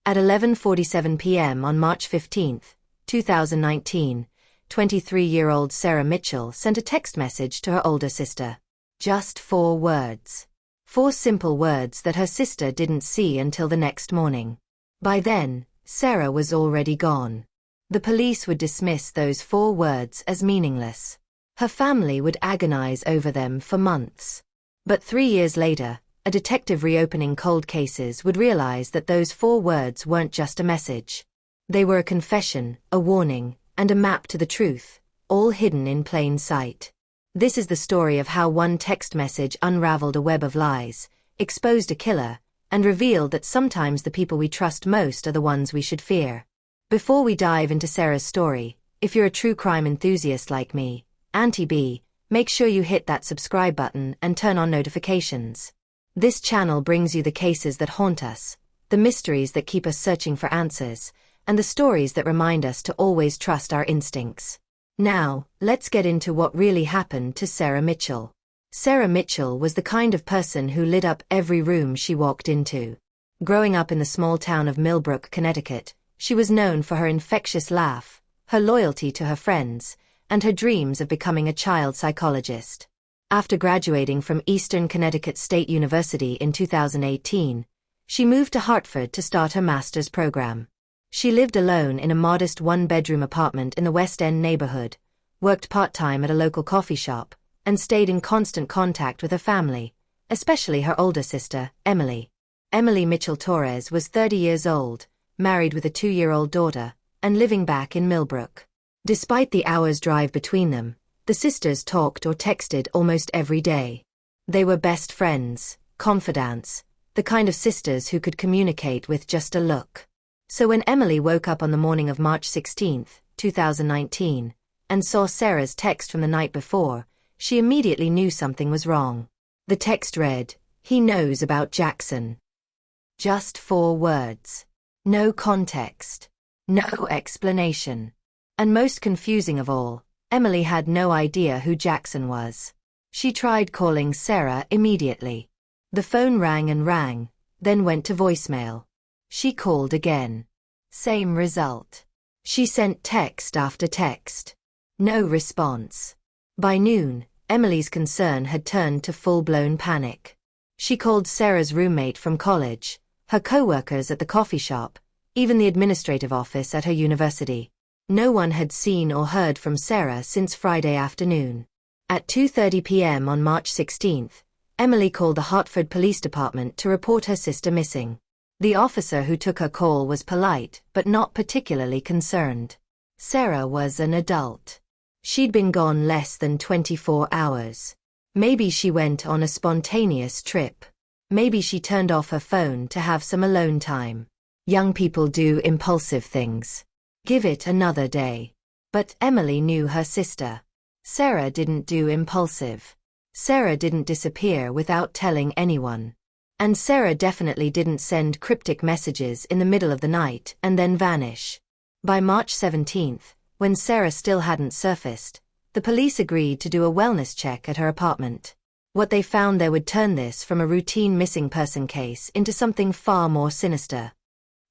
At 11:47 p.m. on March 15, 2019, 23-year-old Sarah Mitchell sent a text message to her older sister. Just 4 words. 4 simple words that her sister didn't see until the next morning. By then, Sarah was already gone. The police would dismiss those 4 words as meaningless. Her family would agonize over them for months. But 3 years later, a detective reopening cold cases would realize that those 4 words weren't just a message. They were a confession, a warning, and a map to the truth, all hidden in plain sight. This is the story of how one text message unraveled a web of lies, exposed a killer, and revealed that sometimes the people we trust most are the ones we should fear. Before we dive into Sarah's story, if you're a true crime enthusiast like me, Auntie B, make sure you hit that subscribe button and turn on notifications. This channel brings you the cases that haunt us, the mysteries that keep us searching for answers, and the stories that remind us to always trust our instincts. Now, let's get into what really happened to Sarah Mitchell. Sarah Mitchell was the kind of person who lit up every room she walked into. Growing up in the small town of Millbrook, Connecticut, she was known for her infectious laugh, her loyalty to her friends, and her dreams of becoming a child psychologist. After graduating from Eastern Connecticut State University in 2018, she moved to Hartford to start her master's program. She lived alone in a modest 1-bedroom apartment in the West End neighborhood, worked part-time at a local coffee shop, and stayed in constant contact with her family, especially her older sister, Emily. Emily Mitchell Torres was 30 years old, married with a 2-year-old daughter, and living back in Millbrook. Despite the hours' drive between them, the sisters talked or texted almost every day. They were best friends, confidants, the kind of sisters who could communicate with just a look. So when Emily woke up on the morning of March 16, 2019, and saw Sarah's text from the night before, she immediately knew something was wrong. The text read, "He knows about Jackson." Just 4 words. No context. No explanation. And most confusing of all, Emily had no idea who Jackson was. She tried calling Sarah immediately. The phone rang and rang, then went to voicemail. She called again. Same result. She sent text after text. No response. By noon, Emily's concern had turned to full-blown panic. She called Sarah's roommate from college, her co-workers at the coffee shop, even the administrative office at her university. No one had seen or heard from Sarah since Friday afternoon. At 2:30 p.m. on March 16, Emily called the Hartford Police Department to report her sister missing. The officer who took her call was polite but not particularly concerned. Sarah was an adult. She'd been gone less than 24 hours. Maybe she went on a spontaneous trip. Maybe she turned off her phone to have some alone time. Young people do impulsive things. Give it another day. But Emily knew her sister. Sarah didn't do impulsive. Sarah didn't disappear without telling anyone. And Sarah definitely didn't send cryptic messages in the middle of the night and then vanish. By March 17, when Sarah still hadn't surfaced, the police agreed to do a wellness check at her apartment. What they found there would turn this from a routine missing person case into something far more sinister.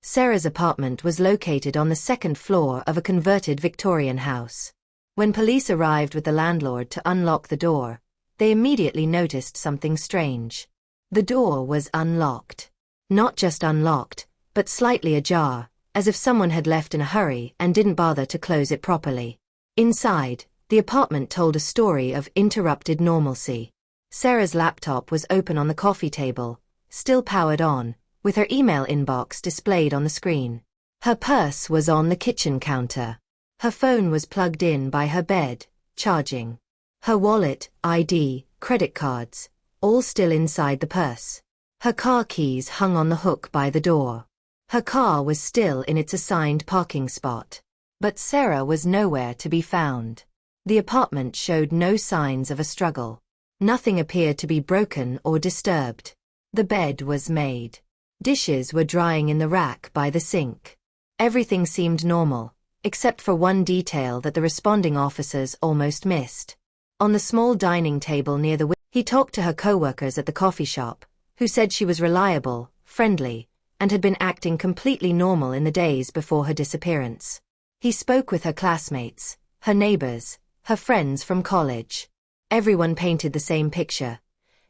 Sarah's apartment was located on the 2nd floor of a converted Victorian house. When police arrived with the landlord to unlock the door, they immediately noticed something strange. The door was unlocked. Not just unlocked, but slightly ajar, as if someone had left in a hurry and didn't bother to close it properly. Inside, the apartment told a story of interrupted normalcy. Sarah's laptop was open on the coffee table, still powered on, with her email inbox displayed on the screen. Her purse was on the kitchen counter. Her phone was plugged in by her bed, charging. Her wallet, ID, credit cards, all still inside the purse. Her car keys hung on the hook by the door. Her car was still in its assigned parking spot. But Sarah was nowhere to be found. The apartment showed no signs of a struggle. Nothing appeared to be broken or disturbed. The bed was made. Dishes were drying in the rack by the sink. Everything seemed normal, except for one detail that the responding officers almost missed. On the small dining table near the window, he talked to her co-workers at the coffee shop, who said she was reliable, friendly, and had been acting completely normal in the days before her disappearance. He spoke with her classmates, her neighbors, her friends from college. Everyone painted the same picture.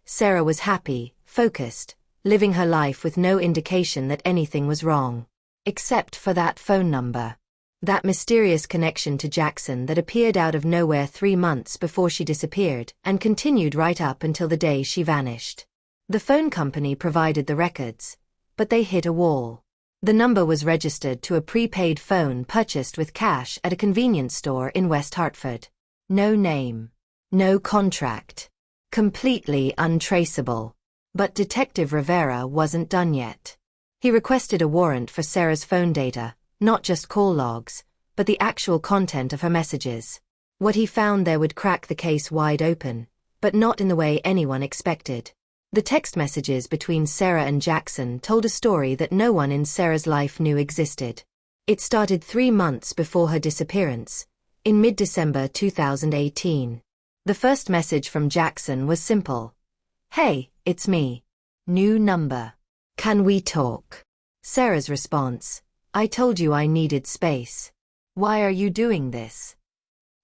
Sarah was happy, focused, living her life with no indication that anything was wrong. Except for that phone number. That mysterious connection to Jackson that appeared out of nowhere 3 months before she disappeared and continued right up until the day she vanished. The phone company provided the records, but they hit a wall. The number was registered to a prepaid phone purchased with cash at a convenience store in West Hartford. No name. No contract. Completely untraceable. But Detective Rivera wasn't done yet. He requested a warrant for Sarah's phone data, not just call logs, but the actual content of her messages. What he found there would crack the case wide open, but not in the way anyone expected. The text messages between Sarah and Jackson told a story that no one in Sarah's life knew existed. It started 3 months before her disappearance, in mid-December 2018. The first message from Jackson was simple. "Hey, it's me. New number. Can we talk?" Sarah's response, "I told you I needed space. Why are you doing this?"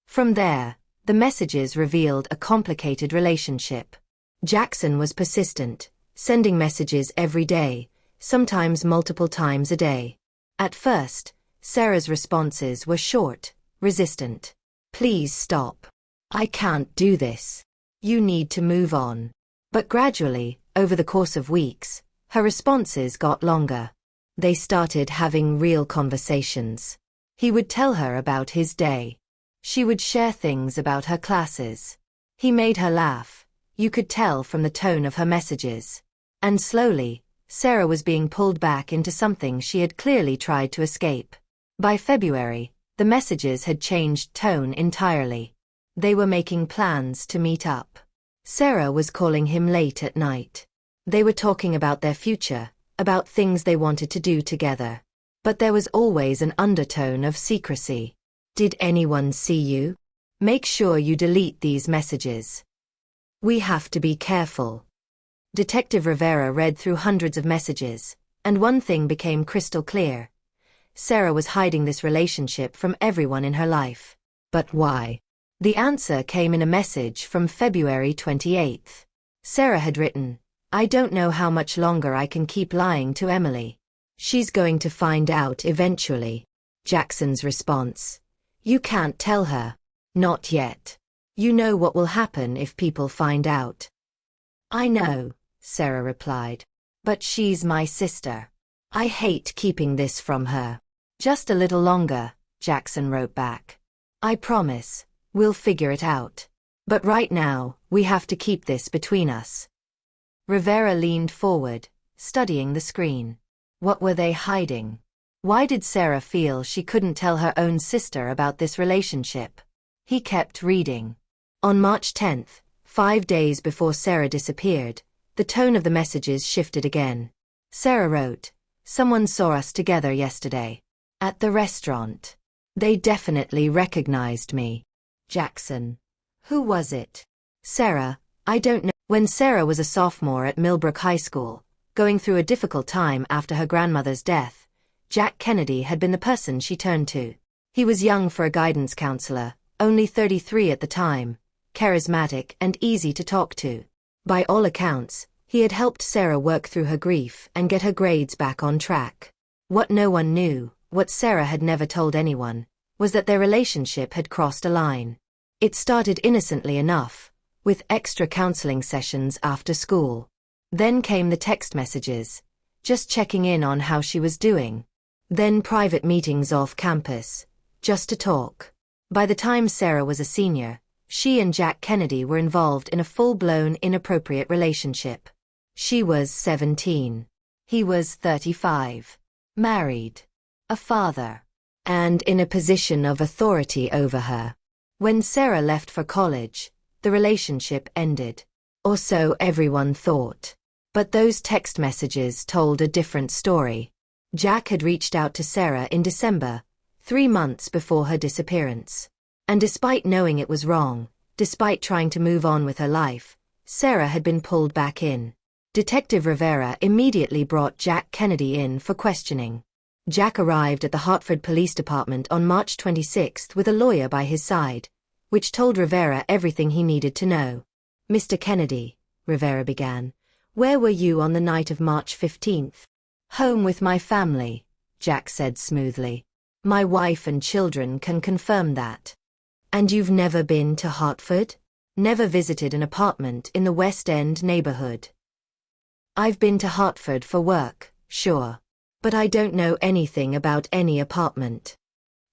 From there, the messages revealed a complicated relationship. Jackson was persistent, sending messages every day, sometimes multiple times a day. At first, Sarah's responses were short, resistant. "Please stop. I can't do this. You need to move on." But gradually, over the course of weeks, her responses got longer. They started having real conversations. He would tell her about his day. She would share things about her classes. He made her laugh. You could tell from the tone of her messages. And slowly, Sarah was being pulled back into something she had clearly tried to escape. By February, the messages had changed tone entirely. They were making plans to meet up. Sarah was calling him late at night. They were talking about their future, about things they wanted to do together. But there was always an undertone of secrecy. "Did anyone see you? Make sure you delete these messages. We have to be careful." Detective Rivera read through hundreds of messages, and one thing became crystal clear. Sarah was hiding this relationship from everyone in her life. But why? The answer came in a message from February 28th. Sarah had written, "I don't know how much longer I can keep lying to Emily. She's going to find out eventually." Jackson's response, "You can't tell her. Not yet. You know what will happen if people find out." "I know," Sarah replied. "But she's my sister. I hate keeping this from her." "Just a little longer," Jackson wrote back. "I promise, we'll figure it out. But right now, we have to keep this between us." Rivera leaned forward, studying the screen. What were they hiding? Why did Sarah feel she couldn't tell her own sister about this relationship? He kept reading. On March 10th, 5 days before Sarah disappeared, the tone of the messages shifted again. Sarah wrote, "Someone saw us together yesterday. At the restaurant. They definitely recognized me." Jackson. "Who was it?" Sarah, "I don't know." When Sarah was a sophomore at Millbrook High School, going through a difficult time after her grandmother's death, Jack Kennedy had been the person she turned to. He was young for a guidance counselor, only 33 at the time, charismatic and easy to talk to. By all accounts, he had helped Sarah work through her grief and get her grades back on track. What no one knew, what Sarah had never told anyone, was that their relationship had crossed a line. It started innocently enough, with extra counseling sessions after school. Then came the text messages, just checking in on how she was doing. Then private meetings off campus, just to talk. By the time Sarah was a senior, she and Jack Kennedy were involved in a full-blown inappropriate relationship. She was 17. He was 35. Married. A father. And in a position of authority over her. When Sarah left for college, the relationship ended. Or so everyone thought. But those text messages told a different story. Jack had reached out to Sarah in December, 3 months before her disappearance. And despite knowing it was wrong, despite trying to move on with her life, Sarah had been pulled back in. Detective Rivera immediately brought Jack Kennedy in for questioning. Jack arrived at the Hartford Police Department on March 26 with a lawyer by his side, which told Rivera everything he needed to know. "Mr. Kennedy," Rivera began, "where were you on the night of March 15th? "Home with my family," Jack said smoothly. "My wife and children can confirm that." "And you've never been to Hartford? Never visited an apartment in the West End neighborhood?" "I've been to Hartford for work, sure. But I don't know anything about any apartment."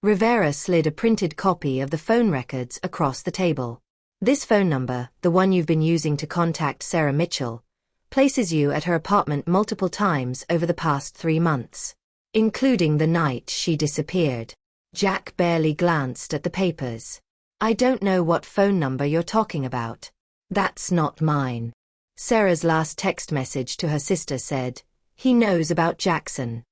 Rivera slid a printed copy of the phone records across the table. "This phone number, the one you've been using to contact Sarah Mitchell, places you at her apartment multiple times over the past 3 months, including the night she disappeared." Jack barely glanced at the papers. "I don't know what phone number you're talking about." "That's not mine." Sarah's last text message to her sister said, "He knows about Jackson."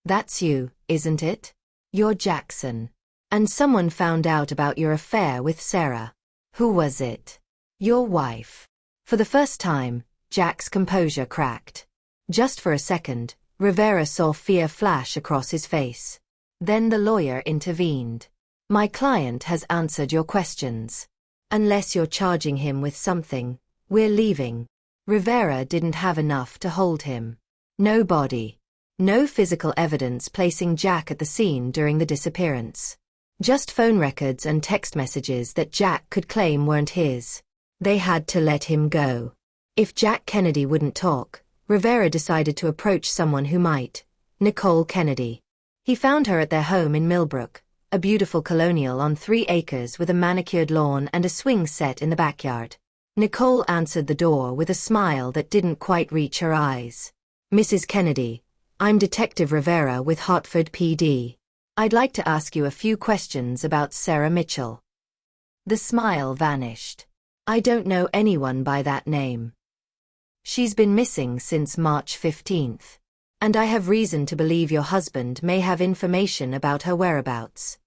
"That's you, isn't it? You're Jackson. And someone found out about your affair with Sarah. Who was it?" "Your wife." For the first time, Jack's composure cracked. Just for a second, Rivera saw fear flash across his face. Then the lawyer intervened. "My client has answered your questions. Unless you're charging him with something, we're leaving." Rivera didn't have enough to hold him. No body. No physical evidence placing Jack at the scene during the disappearance. Just phone records and text messages that Jack could claim weren't his. They had to let him go. If Jack Kennedy wouldn't talk, Rivera decided to approach someone who might. Nicole Kennedy. He found her at their home in Millbrook, a beautiful colonial on 3 acres with a manicured lawn and a swing set in the backyard. Nicole answered the door with a smile that didn't quite reach her eyes. "Mrs. Kennedy, I'm Detective Rivera with Hartford PD. I'd like to ask you a few questions about Sarah Mitchell." The smile vanished. "I don't know anyone by that name. She's been missing since March 15th. And I have reason to believe your husband may have information about her whereabouts."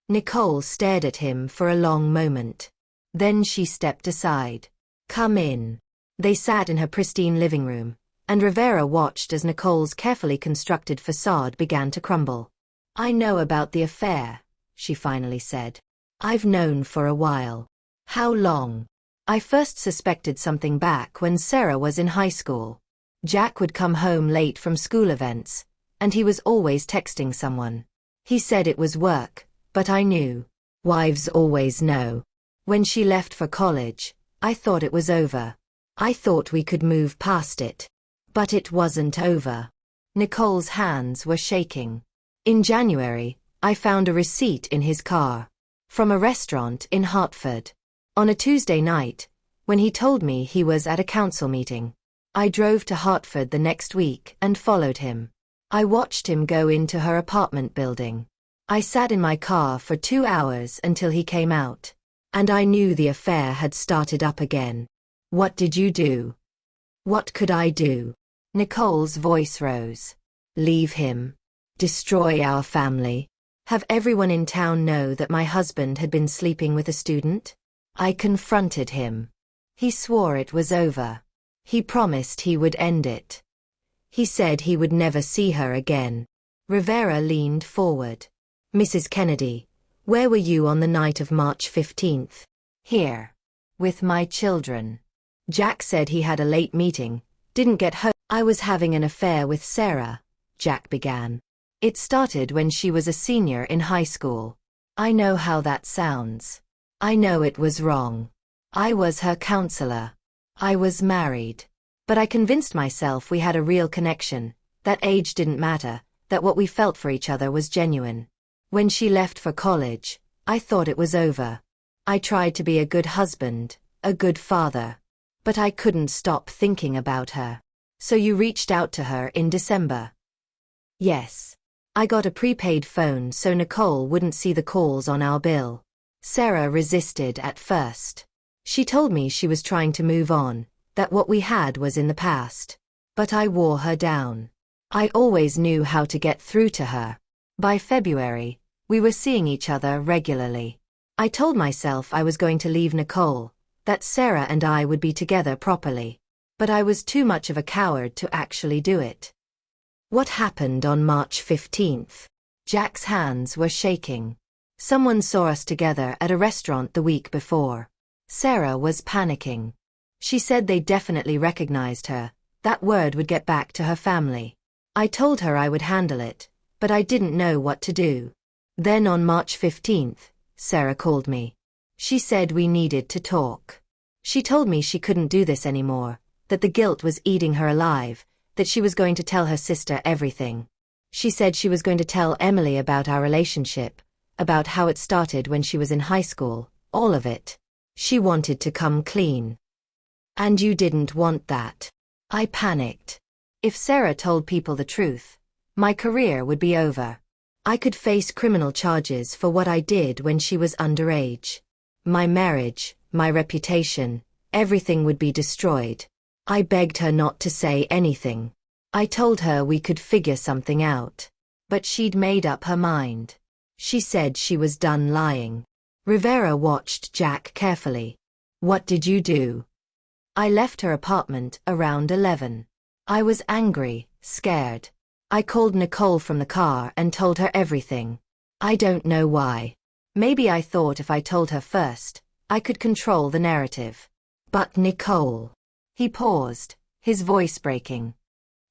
Nicole stared at him for a long moment. Then she stepped aside. "Come in." They sat in her pristine living room, and Rivera watched as Nicole's carefully constructed facade began to crumble. "I know about the affair," she finally said. "I've known for a while." "How long?" "I first suspected something back when Sarah was in high school. Jack would come home late from school events, and he was always texting someone. He said it was work, but I knew. Wives always know. When she left for college, I thought it was over. I thought we could move past it. But it wasn't over." Nicole's hands were shaking. "In January, I found a receipt in his car. From a restaurant in Hartford. On a Tuesday night, when he told me he was at a council meeting. I drove to Hartford the next week and followed him. I watched him go into her apartment building. I sat in my car for 2 hours until he came out. And I knew the affair had started up again." "What did you do?" "What could I do?" Nicole's voice rose. "Leave him. Destroy our family. Have everyone in town know that my husband had been sleeping with a student? I confronted him. He swore it was over. He promised he would end it. He said he would never see her again." Rivera leaned forward. "Mrs. Kennedy, where were you on the night of March 15th? "Here. With my children. Jack said he had a late meeting, didn't get home." "I was having an affair with Sarah," Jack began. "It started when she was a senior in high school. I know how that sounds. I know it was wrong. I was her counselor. I was married. But I convinced myself we had a real connection, that age didn't matter, that what we felt for each other was genuine. When she left for college, I thought it was over. I tried to be a good husband, a good father. But I couldn't stop thinking about her." "So you reached out to her in December?" "Yes. I got a prepaid phone so Nicole wouldn't see the calls on our bill. Sarah resisted at first. She told me she was trying to move on, that what we had was in the past. But I wore her down. I always knew how to get through to her. By February, we were seeing each other regularly. I told myself I was going to leave Nicole, that Sarah and I would be together properly. But I was too much of a coward to actually do it. What happened on March 15th? Jack's hands were shaking. Someone saw us together at a restaurant the week before. Sarah was panicking. She said they definitely recognized her. That word would get back to her family. I told her I would handle it, but I didn't know what to do. Then on March 15th, Sarah called me. She said we needed to talk. She told me she couldn't do this anymore, that the guilt was eating her alive, that she was going to tell her sister everything. She said she was going to tell Emily about our relationship, about how it started when she was in high school, all of it. She wanted to come clean. And you didn't want that. I panicked. If Sarah told people the truth, my career would be over. I could face criminal charges for what I did when she was underage. My marriage, my reputation, everything would be destroyed. I begged her not to say anything. I told her we could figure something out. But she'd made up her mind. She said she was done lying. Rivera watched Jack carefully. What did you do? I left her apartment around 11. I was angry, scared. I called Nicole from the car and told her everything. I don't know why. Maybe I thought if I told her first, I could control the narrative. But Nicole. He paused, his voice breaking.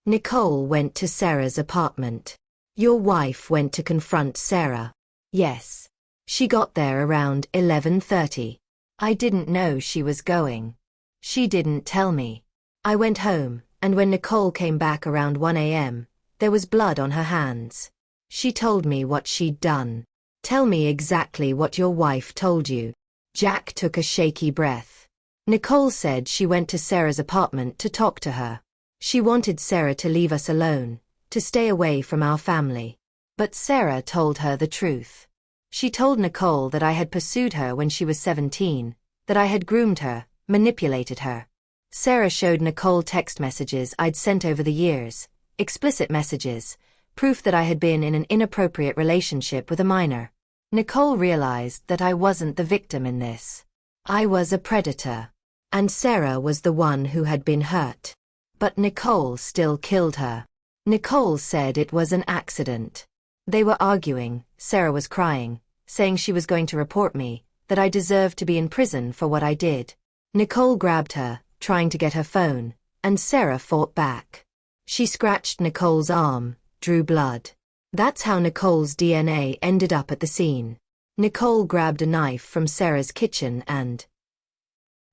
Nicole went to Sarah's apartment. Your wife went to confront Sarah. Yes. She got there around 11:30. I didn't know she was going. She didn't tell me. I went home, and when Nicole came back around 1 a.m., there was blood on her hands. She told me what she'd done. Tell me exactly what your wife told you. Jack took a shaky breath. Nicole said she went to Sarah's apartment to talk to her. She wanted Sarah to leave us alone, to stay away from our family. But Sarah told her the truth. She told Nicole that I had pursued her when she was 17, that I had groomed her, manipulated her. Sarah showed Nicole text messages I'd sent over the years, explicit messages, proof that I had been in an inappropriate relationship with a minor. Nicole realized that I wasn't the victim in this. I was a predator. And Sarah was the one who had been hurt. But Nicole still killed her. Nicole said it was an accident. They were arguing, Sarah was crying, saying she was going to report me, that I deserved to be in prison for what I did. Nicole grabbed her, trying to get her phone, and Sarah fought back. She scratched Nicole's arm, drew blood. That's how Nicole's DNA ended up at the scene. Nicole grabbed a knife from Sarah's kitchen and...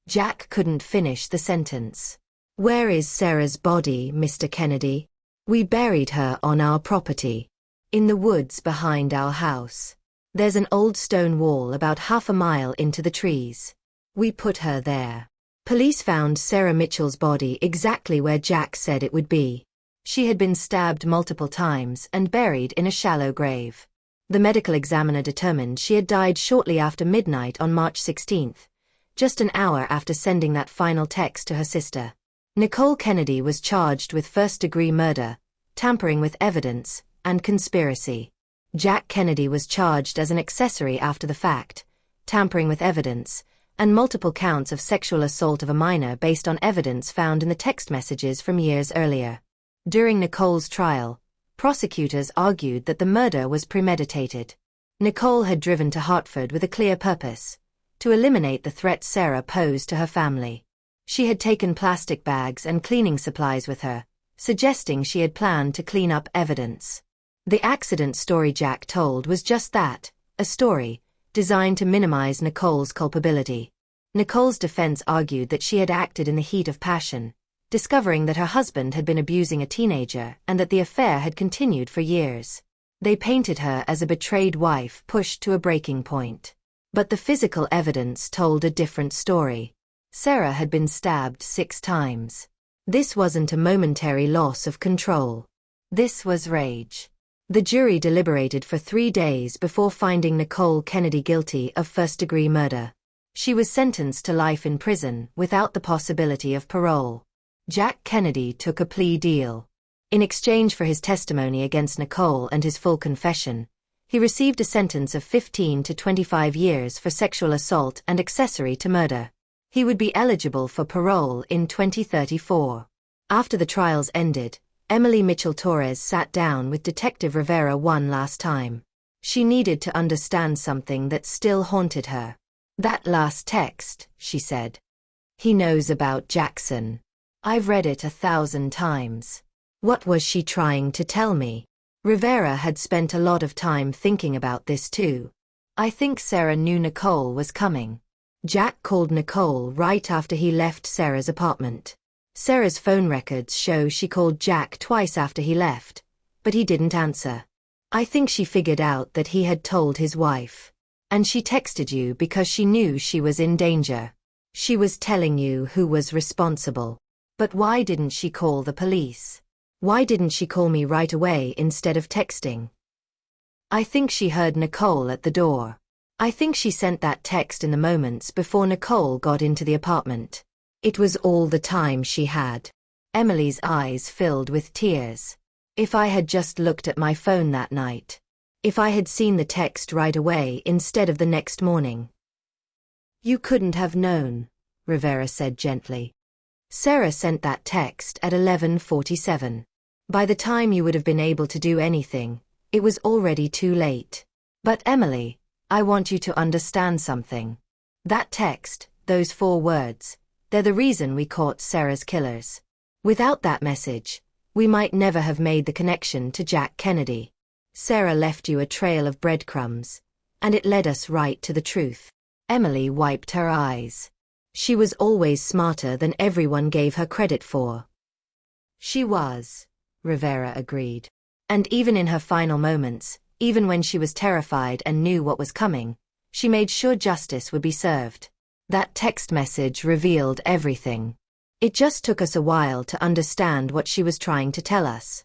Jack couldn't finish the sentence. Where is Sarah's body, Mr. Kennedy? We buried her on our property. In the woods behind our house. There's an old stone wall about half a mile into the trees. We put her there. Police found Sarah Mitchell's body exactly where Jack said it would be. She had been stabbed multiple times and buried in a shallow grave. The medical examiner determined she had died shortly after midnight on March 16th, just an hour after sending that final text to her sister. Nicole Kennedy was charged with first-degree murder, tampering with evidence, and conspiracy. Jack Kennedy was charged as an accessory after the fact, tampering with evidence, and multiple counts of sexual assault of a minor based on evidence found in the text messages from years earlier. During Nicole's trial, prosecutors argued that the murder was premeditated. Nicole had driven to Hartford with a clear purpose: to eliminate the threat Sarah posed to her family. She had taken plastic bags and cleaning supplies with her, suggesting she had planned to clean up evidence. The accident story Jack told was just that, a story, designed to minimize Nicole's culpability. Nicole's defense argued that she had acted in the heat of passion, discovering that her husband had been abusing a teenager and that the affair had continued for years. They painted her as a betrayed wife pushed to a breaking point. But the physical evidence told a different story. Sarah had been stabbed 6 times. This wasn't a momentary loss of control. This was rage. The jury deliberated for 3 days before finding Nicole Kennedy guilty of first-degree murder. She was sentenced to life in prison without the possibility of parole. Jack Kennedy took a plea deal. In exchange for his testimony against Nicole and his full confession, he received a sentence of 15 to 25 years for sexual assault and accessory to murder. He would be eligible for parole in 2034. After the trials ended, Emily Mitchell-Torres sat down with Detective Rivera one last time. She needed to understand something that still haunted her. "That last text," she said. "He knows about Jackson. I've read it 1,000 times. What was she trying to tell me?" Rivera had spent a lot of time thinking about this too. "I think Sarah knew Nicole was coming. Jack called Nicole right after he left Sarah's apartment. Sarah's phone records show she called Jack twice after he left, but he didn't answer. I think she figured out that he had told his wife. And she texted you because she knew she was in danger. She was telling you who was responsible. But why didn't she call the police? Why didn't she call me right away instead of texting? I think she heard Nicole at the door. I think she sent that text in the moments before Nicole got into the apartment. It was all the time she had." Emily's eyes filled with tears. "If I had just looked at my phone that night. If I had seen the text right away instead of the next morning." "You couldn't have known," Rivera said gently. "Sarah sent that text at 11:47. By the time you would have been able to do anything, it was already too late. But Emily, I want you to understand something. That text, those 4 words, they're the reason we caught Sarah's killers. Without that message, we might never have made the connection to Jack Kennedy. Sarah left you a trail of breadcrumbs, and it led us right to the truth." Emily wiped her eyes. She was always smarter than everyone gave her credit for. She was, Rivera agreed. And even in her final moments, even when she was terrified and knew what was coming, she made sure justice would be served. That text message revealed everything. It just took us a while to understand what she was trying to tell us.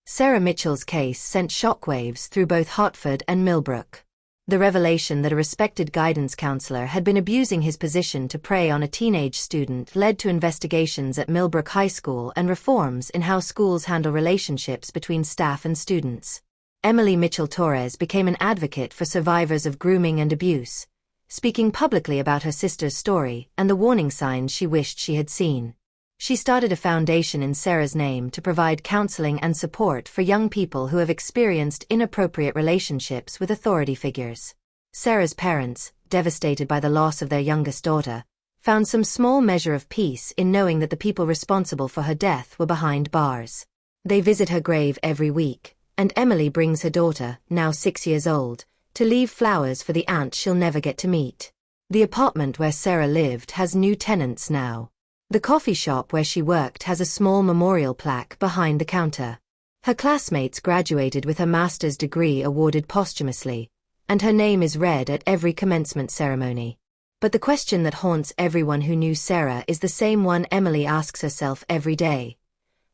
Sarah Mitchell's case sent shockwaves through both Hartford and Millbrook. The revelation that a respected guidance counselor had been abusing his position to prey on a teenage student led to investigations at Millbrook High School and reforms in how schools handle relationships between staff and students. Emily Mitchell-Torres became an advocate for survivors of grooming and abuse, speaking publicly about her sister's story and the warning signs she wished she had seen. She started a foundation in Sarah's name to provide counseling and support for young people who have experienced inappropriate relationships with authority figures. Sarah's parents, devastated by the loss of their youngest daughter, found some small measure of peace in knowing that the people responsible for her death were behind bars. They visit her grave every week, and Emily brings her daughter, now 6 years old, to leave flowers for the aunt she'll never get to meet. The apartment where Sarah lived has new tenants now. The coffee shop where she worked has a small memorial plaque behind the counter. Her classmates graduated with her master's degree awarded posthumously, and her name is read at every commencement ceremony. But the question that haunts everyone who knew Sarah is the same one Emily asks herself every day.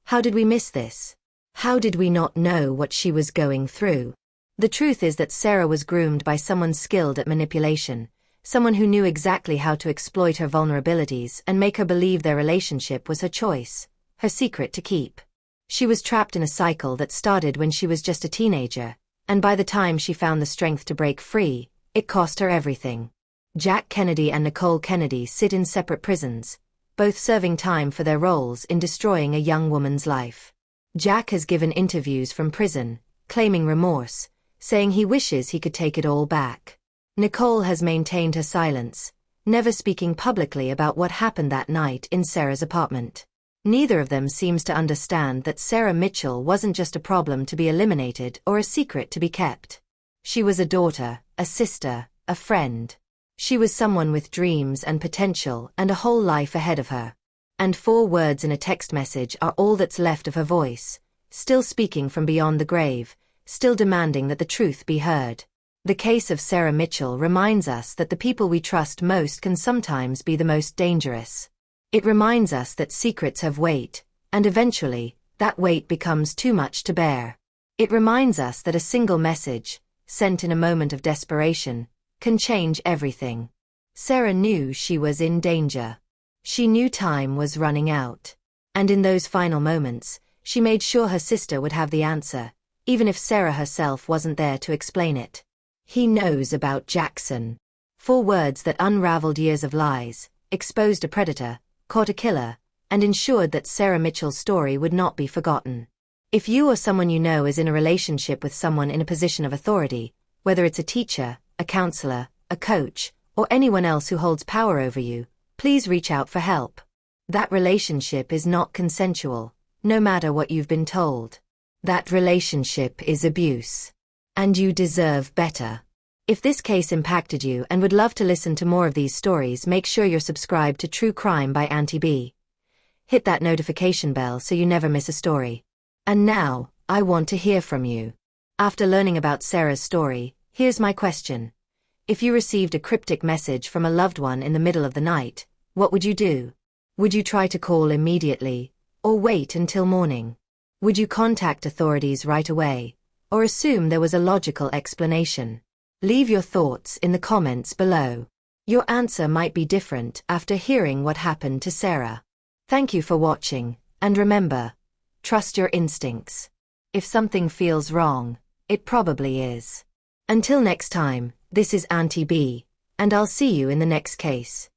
How did we miss this? How did we not know what she was going through? The truth is that Sarah was groomed by someone skilled at manipulation, someone who knew exactly how to exploit her vulnerabilities and make her believe their relationship was her choice, her secret to keep. She was trapped in a cycle that started when she was just a teenager, and by the time she found the strength to break free, it cost her everything. Jack Kennedy and Nicole Kennedy sit in separate prisons, both serving time for their roles in destroying a young woman's life. Jack has given interviews from prison, claiming remorse, saying he wishes he could take it all back. Nicole has maintained her silence, never speaking publicly about what happened that night in Sarah's apartment. Neither of them seems to understand that Sarah Mitchell wasn't just a problem to be eliminated or a secret to be kept. She was a daughter, a sister, a friend. She was someone with dreams and potential and a whole life ahead of her. And 4 words in a text message are all that's left of her voice, still speaking from beyond the grave, still demanding that the truth be heard. The case of Sarah Mitchell reminds us that the people we trust most can sometimes be the most dangerous. It reminds us that secrets have weight, and eventually, that weight becomes too much to bear. It reminds us that a single message, sent in a moment of desperation, can change everything. Sarah knew she was in danger. She knew time was running out. And in those final moments, she made sure her sister would have the answer, even if Sarah herself wasn't there to explain it. He knows about Jackson. 4 words that unraveled years of lies, exposed a predator, caught a killer, and ensured that Sarah Mitchell's story would not be forgotten. If you or someone you know is in a relationship with someone in a position of authority, whether it's a teacher, a counselor, a coach, or anyone else who holds power over you, please reach out for help. That relationship is not consensual, no matter what you've been told. That relationship is abuse. And you deserve better. If this case impacted you and would love to listen to more of these stories, make sure you're subscribed to True Crime by Auntie B. Hit that notification bell so you never miss a story. And now, I want to hear from you. After learning about Sarah's story, here's my question. If you received a cryptic message from a loved one in the middle of the night, what would you do? Would you try to call immediately, or wait until morning? Would you contact authorities right away, or assume there was a logical explanation? Leave your thoughts in the comments below. Your answer might be different after hearing what happened to Sarah. Thank you for watching, and remember, trust your instincts. If something feels wrong, it probably is. Until next time, this is Auntie B, and I'll see you in the next case.